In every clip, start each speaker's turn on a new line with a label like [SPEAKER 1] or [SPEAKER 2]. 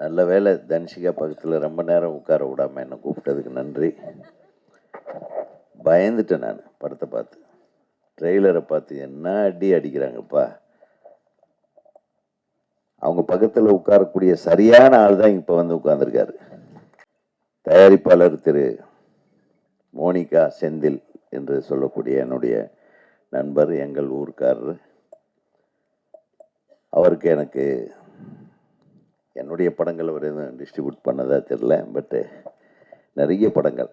[SPEAKER 1] நல்ல வேளை தன்ஷிகா பக்கத்தில் ரொம்ப நேரம் உட்கார விடாமல் என்னை கூப்பிட்டதுக்கு நன்றி. பயந்துட்டேன் நான் படத்தை பார்த்து. ட்ரெய்லரை பார்த்து என்ன அடி அடிக்கிறாங்கப்பா. அவங்க பக்கத்தில் உட்காரக்கூடிய சரியான ஆள் தான் இப்போ வந்து உட்கார்ந்துருக்காரு. தயாரிப்பாளர் திரு மோனிகா செந்தில் என்று சொல்லக்கூடிய என்னுடைய நண்பர், எங்கள் ஊர்க்காரர். அவருக்கு எனக்கு என்னுடைய படங்கள் அவர் எதுவும் டிஸ்ட்ரிபியூட் பண்ணதா தெரியல, பட்டு நிறைய படங்கள்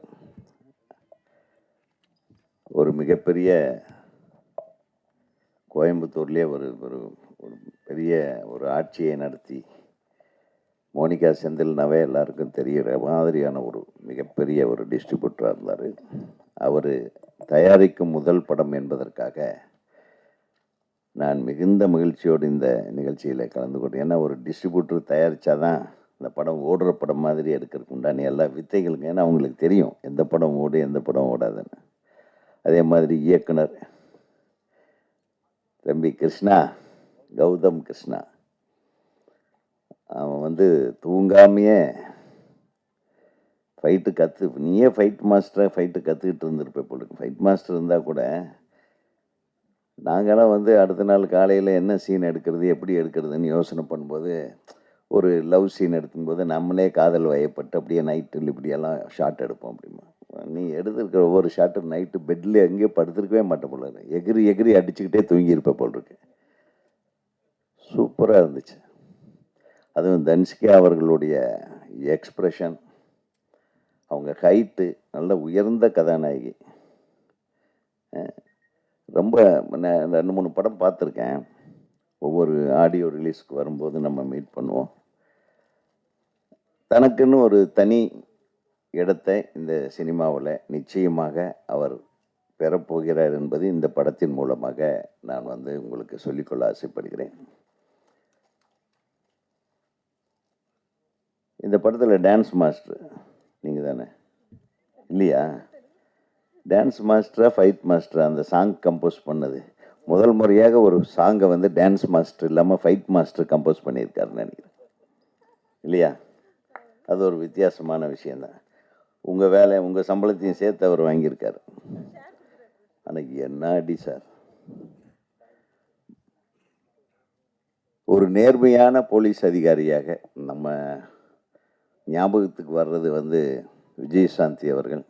[SPEAKER 1] ஒரு மிகப்பெரிய கோயம்புத்தூர்லேயே ஒரு ஒரு ஒரு பெரிய ஒரு ஆட்சியை நடத்தி, மோனிகா செந்தில்னாவே எல்லாருக்கும் தெரிகிற மாதிரியான ஒரு மிகப்பெரிய ஒரு டிஸ்ட்ரிபியூட்டராக இருந்தார். அவர் தயாரிக்கும் முதல் படம் என்பதற்காக நான் மிகுந்த மகிழ்ச்சியோடு இந்த நிகழ்ச்சியில் கலந்து கொண்டேன். ஏன்னா ஒரு டிஸ்ட்ரிபியூட்டர் தயாரித்தாதான் இந்த படம் ஓடுற படம் மாதிரி எடுக்கிறதுக்கு உண்டான எல்லா வித்தைகளுங்க. ஏன்னா அவங்களுக்கு தெரியும் எந்த படம் ஓடு எந்த படம் ஓடாதுன்னு. அதே மாதிரி இயக்குனர் தம்பி கிருஷ்ணா, கௌதம் கிருஷ்ணா, அவன் வந்து தூங்காமையே ஃபைட்டு நீயே ஃபைட் மாஸ்டராக ஃபைட்டு கற்றுக்கிட்டு இருந்திருப்ப போலுக்கு. ஃபைட் மாஸ்டர் இருந்தால் கூட நாங்களாம் வந்து அடுத்த நாள் காலையில் என்ன சீன் எடுக்கிறது எப்படி எடுக்கிறதுன்னு யோசனை பண்ணும்போது, ஒரு லவ் சீன் எடுக்கும்போது நம்மளே காதல் வயப்பட்டு அப்படியே நைட்டில் இப்படியெல்லாம் ஷார்ட் எடுப்போம். அப்படிமா நீ எடுத்துருக்கிற ஒவ்வொரு ஷார்ட்டு நைட்டு பெட்டில் எங்கேயோ படுத்துருக்கவே மாட்டேன் போல, எகிரி எகிரி அடிச்சுக்கிட்டே தூங்கியிருப்ப போல் இருக்கு. சூப்பராக இருந்துச்சு. அதுவும் தன்ஷிகா அவர்களுடைய எக்ஸ்ப்ரெஷன், அவங்க ஹைட்டு, நல்ல உயர்ந்த கதாநாயகி. ரொம்ப 2-3 படம் பார்த்துருக்கேன். ஒவ்வொரு ஆடியோ ரிலீஸ்க்கு வரும்போது நம்ம மீட் பண்ணுவோம். தனக்குன்னு ஒரு தனி இடத்தை இந்த சினிமாவில் நிச்சயமாக அவர் பெறப்போகிறார் என்பது இந்த படத்தின் மூலமாக நான் வந்து உங்களுக்கு சொல்லிக்கொள்ள ஆசைப்படுகிறேன். இந்த படத்தில் டான்ஸ் மாஸ்டர் நீங்கள் தானே இல்லையா? டான்ஸ் மாஸ்டரா ஃபைட் மாஸ்டரா அந்த சாங் கம்போஸ் பண்ணது? முதல் முறையாக ஒரு சாங்கை வந்து டான்ஸ் மாஸ்டர் இல்லாமல் ஃபைட் மாஸ்டர் கம்போஸ் பண்ணியிருக்காருன்னு நினைக்கிறேன், இல்லையா? அது ஒரு வித்தியாசமான விஷயந்தான். உங்கள் வேலை உங்கள் சம்பளத்தையும் சேர்த்து அவர் வாங்கியிருக்காரு. அன்னைக்கு என்ன அடி சார். ஒரு நேர்மையான போலீஸ் அதிகாரியாக நம்ம ஞாபகத்துக்கு வர்றது வந்து விஜயசாந்தி அவர்கள்.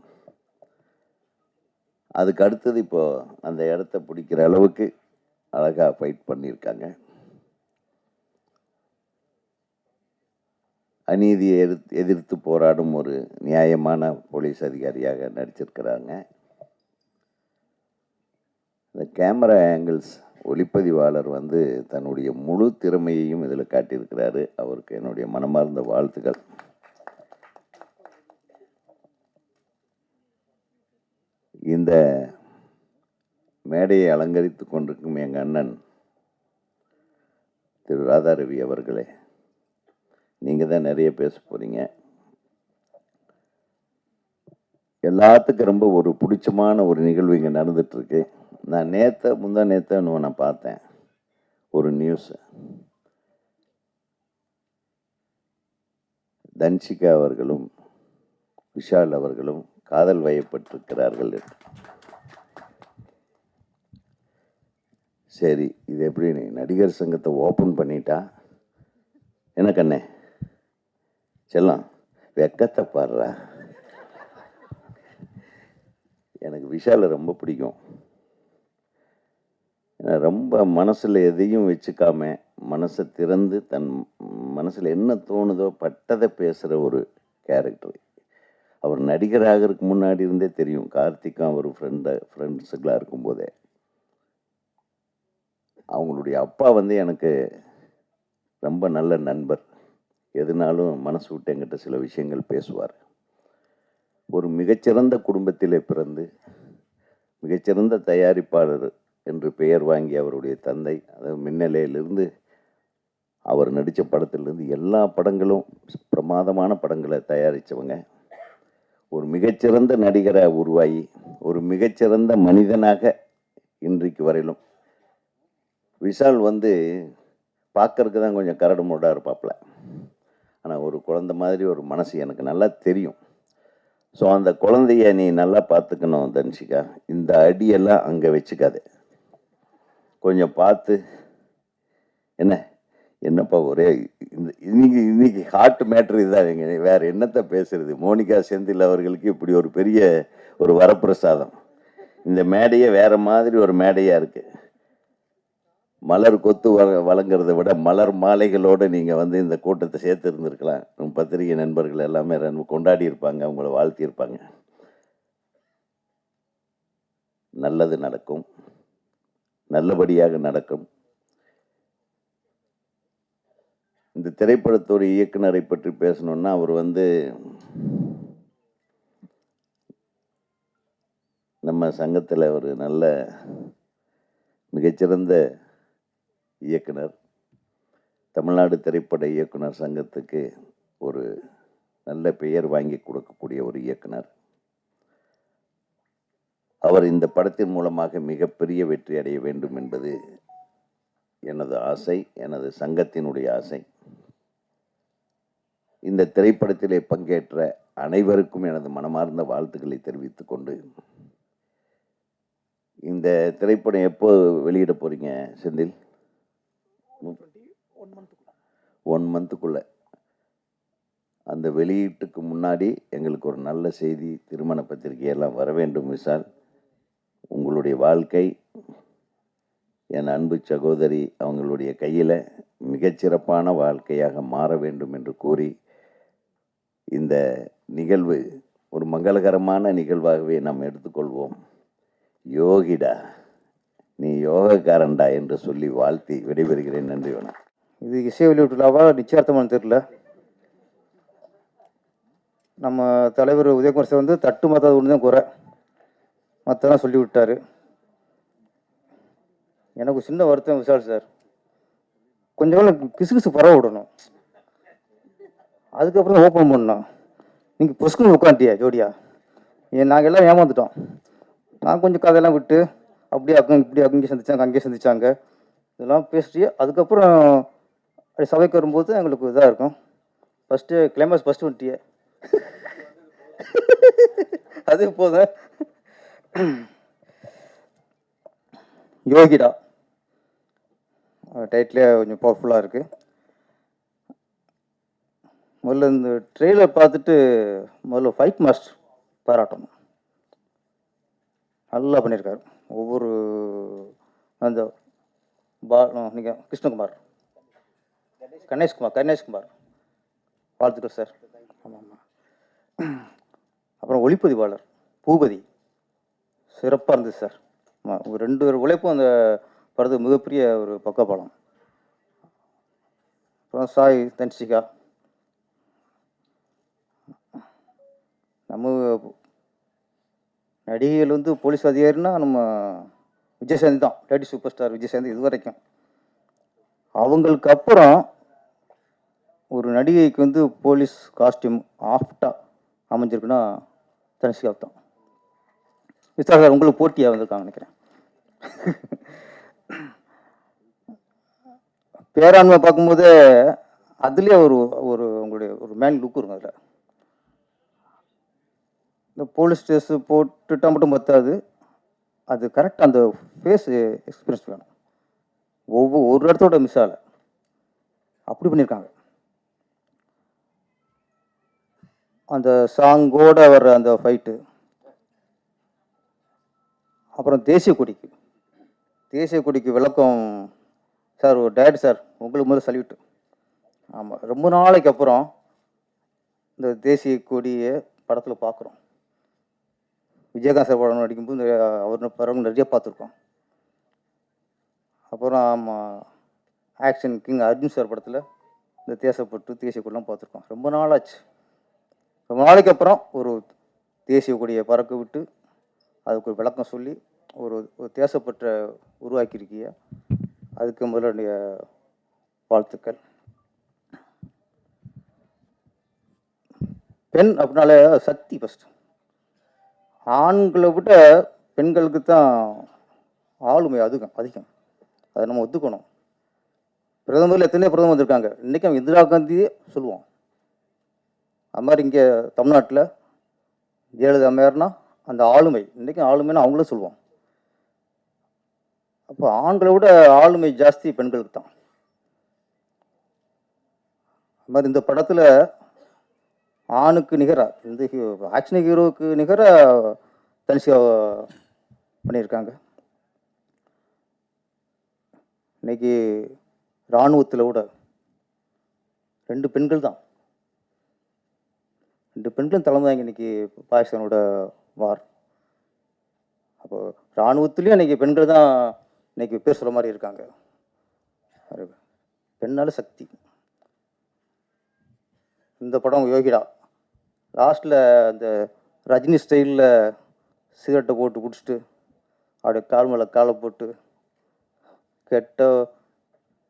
[SPEAKER 1] அதுக்கு அடுத்தது இப்போது அந்த இடத்த பிடிக்கிற அளவுக்கு அழகாக ஃபைட் பண்ணியிருக்காங்க. அநீதியை எதிர்த்து போராடும் ஒரு நியாயமான போலீஸ் அதிகாரியாக நடிச்சிருக்கிறாங்க. இந்த கேமரா ஆங்கிள்ஸ், ஒளிப்பதிவாளர் வந்து தன்னுடைய முழு திறமையையும் இதில் காட்டியிருக்கிறாரு. அவருக்கு என்னுடைய மனமார்ந்த வாழ்த்துக்கள். இந்த மேடையை அலங்கரித்து கொண்டிருக்கும் எங்கள் அண்ணன் திரு ராதாரவி அவர்களே, நீங்கள் தான் நிறைய பேச போகிறீங்க. எல்லாத்துக்கும் ரொம்ப ஒரு பிடிச்சமான ஒரு நிகழ்வு இங்கே நடந்துகிட்ருக்கு. நான் முந்தா நேற்று நான் பார்த்தேன் ஒரு நியூஸ். தன்ஷிகா அவர்களும் விஷால் அவர்களும் காதல் வயப்பட்டிருக்கிறார்கள். சரி, இது எப்படி நடிகர் சங்கத்தை ஓப்பன் பண்ணிட்டா என்ன கண்ணே செல்லம், வெக்கத்தை பாடுறா. எனக்கு விஷாலை ரொம்ப பிடிக்கும். ரொம்ப மனசில் எதையும் வச்சுக்காம மனசை திறந்து தன் மனசில் என்ன தோணுதோ பட்டதை பேசுகிற ஒரு கேரக்டர். அவர் நடிகராக இருக்கு முன்னாடி இருந்தே தெரியும். கார்த்திக்கும் அவர் ஃப்ரெண்ட்ஸுக்களாக இருக்கும்போதே அவங்களுடைய அப்பா வந்து எனக்கு ரொம்ப நல்ல நண்பர். எதுனாலும் மனசு விட்டு என்கிட்ட சில விஷயங்கள் பேசுவார். ஒரு மிகச்சிறந்த குடும்பத்திலே பிறந்து மிகச்சிறந்த தயாரிப்பாளர் என்று பெயர் வாங்கி அவருடைய தந்தை, அதாவது மின்னலையிலிருந்து அவர் நடித்த படத்திலிருந்து எல்லா படங்களும் பிரமாதமான படங்களை தயாரித்தவங்க. ஒரு மிகச்சிறந்த நடிகராக உருவாகி ஒரு மிகச்சிறந்த மனிதனாக இன்றைக்கு வரையிலும். விஷால் வந்து பார்க்கறதுக்கு தான் கொஞ்சம் கரடு முரடாக இருப்பாப்புல, ஆனால் ஒரு குழந்தை மாதிரி ஒரு மனசு எனக்கு நல்லா தெரியும். ஸோ அந்த குழந்தைய நீ நல்லா பார்த்துக்கணும் தன்ஷிகா. இந்த அடியெல்லாம் அங்கே வச்சுக்காதே, கொஞ்சம் பார்த்து. என்ன என்னப்பா ஒரே இன்னைக்கு இன்னைக்கு ஹார்ட் மேட்ரு இதுதான். வேற என்னத்தை பேசுறது? மோனிகா செந்தில் அவர்களுக்கு இப்படி ஒரு பெரிய ஒரு வரப்பிரசாதம். இந்த மேடையே வேற மாதிரி ஒரு மேடையா இருக்கு. மலர் கொத்து வழங்குறதை விட மலர் மாலைகளோடு நீங்கள் வந்து இந்த கூட்டத்தை சேர்த்து இருந்திருக்கலாம். பத்திரிகை நண்பர்கள் எல்லாமே கொண்டாடி இருப்பாங்க, அவங்கள வாழ்த்தியிருப்பாங்க. நல்லது நடக்கும், நல்லபடியாக நடக்கும். இந்த திரைப்படத்தோட இயக்குனரை பற்றி பேசணும்னா அவர் வந்து நம்ம சங்கத்தில் ஒரு நல்ல மிகச்சிறந்த இயக்குனர். தமிழ்நாடு திரைப்பட இயக்குனர் சங்கத்துக்கு ஒரு நல்ல பெயர் வாங்கி கொடுக்கக்கூடிய ஒரு இயக்குனர். அவர் இந்த படத்தின் மூலமாக மிகப்பெரிய வெற்றி அடைய வேண்டும் என்பது எனது ஆசை, எனது சங்கத்தினுடைய ஆசை. இந்த திரைப்படத்திலே பங்கேற்ற அனைவருக்கும் எனது மனமார்ந்த வாழ்த்துக்களை தெரிவித்துக் கொண்டு, இந்த திரைப்படம் எப்போ வெளியிட போறீங்க செந்தில்? 1 மந்த்துக்குள்ள. அந்த வெளியீட்டுக்கு முன்னாடி எங்களுக்கு ஒரு நல்ல செய்தி, திருமண பத்திரிகையெல்லாம் வர வேண்டும் விஷால். உங்களுடைய வாழ்க்கை என் அன்பு சகோதரி அவங்களுடைய கையில் மிகச்சிறப்பான வாழ்க்கையாக மாற வேண்டும் என்று கூறி, இந்த நிகழ்வு ஒரு மங்களகரமான நிகழ்வாகவே நாம் எடுத்துக்கொள்வோம். யோகிடா, நீ யோகக்காரன்டா என்று சொல்லி வாழ்த்தி விடைபெறுகிறேன். நன்றி, வணக்கம்.
[SPEAKER 2] இது இசை வெளியீட்டுலாவா நிச்சயார்த்தமான தெரியல. நம்ம தலைவர் உதயகுமார் சார் வந்து தட்டு மாத்தாது ஒன்று தான் குறை, மற்றெல்லாம் சொல்லி விட்டார். எனக்கு சின்ன வருத்தம் விஷால் சார், கொஞ்சம் கிசுகிசு பரவ விடணும், அதுக்கப்புறம் ஓப்பன் பண்ணணும். நீங்கள் பொஸ்குன்னு உட்காந்துட்டியா ஜோடியா? நாங்கள் எல்லாம் ஏமாந்துட்டோம். நான் கொஞ்சம் கதையெல்லாம் விட்டு அப்படியே இப்படி அங்கே சந்திச்சாங்க, அங்கேயே சந்திச்சாங்க, இதெல்லாம் பேசிட்டு அதுக்கப்புறம் அப்படி சபைக்கு வரும்போது எங்களுக்கு இதாக இருக்கும். ஃபஸ்ட்டு கிளைமேக்ஸ் ஃபஸ்ட்டு வந்துட்டியே, அது போதும். யோகிடா டைட்டிலே கொஞ்சம் பவர்ஃபுல்லாக இருக்குது. முதல்ல இந்த ட்ரெய்லர் பார்த்துட்டு முதல்ல ஃபைட் மாஸ்டர் பாராட்டணும், நல்லா பண்ணியிருக்காரு. ஒவ்வொரு அந்த நீங்கள் கிருஷ்ணகுமார், கணேஷ்குமார் வாழ்த்துக்கள் சார். ஆமாம் ஆமாம். அப்புறம் ஒளிப்பதிவாளர் பூபதி சிறப்பாக இருந்தது சார். ஆமாம், 2 பேர் உழைப்பும் அந்த படத்துக்கு மிகப்பெரிய ஒரு பக்கபலம். அப்புறம் சாய் தன்ஷிகா, நம்ம நடிகைகள் வந்து போலீஸ் அதிகாரின்னா நம்ம விஜயசாந்தி தான், லேடி சூப்பர் ஸ்டார் விஜயசாந்தி. இது வரைக்கும் அவங்களுக்கு அப்புறம் ஒரு நடிகைக்கு வந்து போலீஸ் காஸ்டியூம் ஆஃப்டாக அமைஞ்சிருக்குன்னா தனுஷிகா தான். விசார் சார் உங்களுக்கு போட்டியாக வந்திருக்காங்க நினைக்கிறேன். பேராண்மை பார்க்கும்போது அதுலேயே ஒரு ஒரு உங்களுடைய ஒரு மேன் லுக் இருக்கும். அதில் இந்த போலீஸ் ட்ரெஸ்ஸு போட்டுட்டா மட்டும் பத்தாது, அது கரெக்டாக அந்த ஃபேஸ் எக்ஸ்பீரியன்ஸ் வேணும். ஒரு இடத்தோட மிஸ் ஆகலை, அப்படி பண்ணியிருக்காங்க. அந்த சாங்கோட வர்ற அந்த ஃபைட்டு, அப்புறம் தேசிய கொடிக்கு விளக்கம் சார். ஒரு டேரக்டர் சார், உங்களுக்கு முதல்ல சல்யூட். ஆமாம், ரொம்ப நாளைக்கு அப்புறம் இந்த தேசிய கொடியை படத்தில் பார்க்குறோம். விஜயகாந்த் சார் படம் நடிக்கும்போது அவர் படம் நிறைய பார்த்துருக்கோம். அப்புறம் ஆமாம், ஆக்ஷன் கிங் அர்ஜுன் சார் படத்தில் இந்த தேசப்பட்டு தேசிய கொடிலாம் பார்த்துருக்கோம். ரொம்ப நாளாச்சு. ரொம்ப நாளைக்கு அப்புறம் ஒரு தேசிய கொடியை பறக்க விட்டு அதுக்கு ஒரு விளக்கம் சொல்லி ஒரு தேசப்பற்ற உருவாக்கியிருக்கிய, அதுக்கு முதலுடைய வாழ்த்துக்கள். பெண் அப்படின்னாலே சக்தி ஃபஸ்ட். ஆண்களை விட பெண்களுக்கு தான் ஆளுமை அதிகம். அதை நம்ம ஒத்துக்கணும். பிரதமரில் எத்தனையோ பிரதமர் வந்திருக்காங்க. இன்றைக்கி அவங்க இந்திரா காந்தியே சொல்லுவோம். அது மாதிரி இங்கே தமிழ்நாட்டில் ஜெயலலிதா அம்மையார்னா அந்த ஆளுமை, இன்றைக்கும் ஆளுமைன்னு அவங்களும் சொல்லுவோம். அப்போ ஆண்களை விட ஆளுமை ஜாஸ்தி பெண்களுக்கு தான். அது மாதிரி இந்த படத்தில் ஆணுக்கு நிகராக, இந்த ஆக்ஷன் ஹீரோவுக்கு நிகராக தனுஷிகா பண்ணியிருக்காங்க. இன்னைக்கு இராணுவத்தில் கூட 2 பெண்கள் தான், 2 பெண்களும் தலைமை தாங்க இன்னைக்கு பாகிஸ்தானோட வார். அப்போ இராணுவத்துலேயும் இன்னைக்கு பெண்கள் தான் இன்னைக்கு பேர் சொல்ல மாதிரி இருக்காங்க. அது பெண்ணால சக்தி. இந்த படம் யோகிடா லாஸ்ட்டில் அந்த ரஜினி ஸ்டைலில் சிகரெட்டை போட்டு குடிச்சிட்டு அப்படியே கால் மேலே காலை போட்டு கெட்ட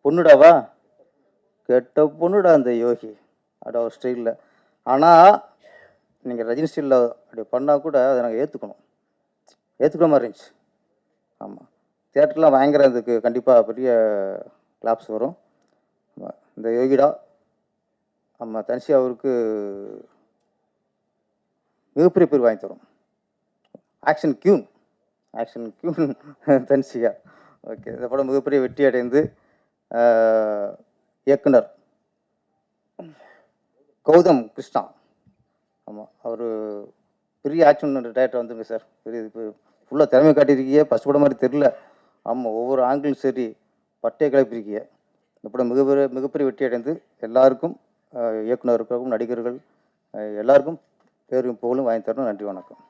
[SPEAKER 2] பொண்ணுடாவா, கெட்ட பொண்ணுடா அந்த யோகி அப்படியே ஒரு ஸ்டைலில். ஆனால் நீங்கள் ரஜினி ஸ்டைலில் அப்படி பண்ணால் கூட அதை நாங்கள் ஏற்றுக்கிற மாதிரி இருந்துச்சு. ஆமாம், தியேட்டர்லாம் பயங்கர இதுக்கு கண்டிப்பாக பெரிய கிளாப்ஸ் வரும். இந்த யோகிடா ஆமாம் தனுஷி அவருக்கு மிகப்பெரிய பேர் வாங்கி தரும். Action queen Dhanushika. ஓகே, இந்த படம் மிகப்பெரிய வெற்றி அடைந்து இயக்குனர் கௌதம் கிருஷ்ணா. ஆமாம், அவர் பெரிய ஆக்ஷன் டேரக்டர் வந்துருங்க சார். பெரிய இது ஃபுல்லாக திறமை காட்டியிருக்கீங்க. ஃபஸ்ட் படம் மாதிரி தெரில. ஆமாம், ஒவ்வொரு ஆங்கிலும் சரி பட்டையை கிளப்பியிருக்கீங்க. இந்த படம் மிகப்பெரிய வெற்றி அடைந்து எல்லாருக்கும், இயக்குனருக்கும், நடிகர்கள் எல்லாருக்கும் பேரும் புகழும் வாங்கி தரணும். நன்றி, வணக்கம்.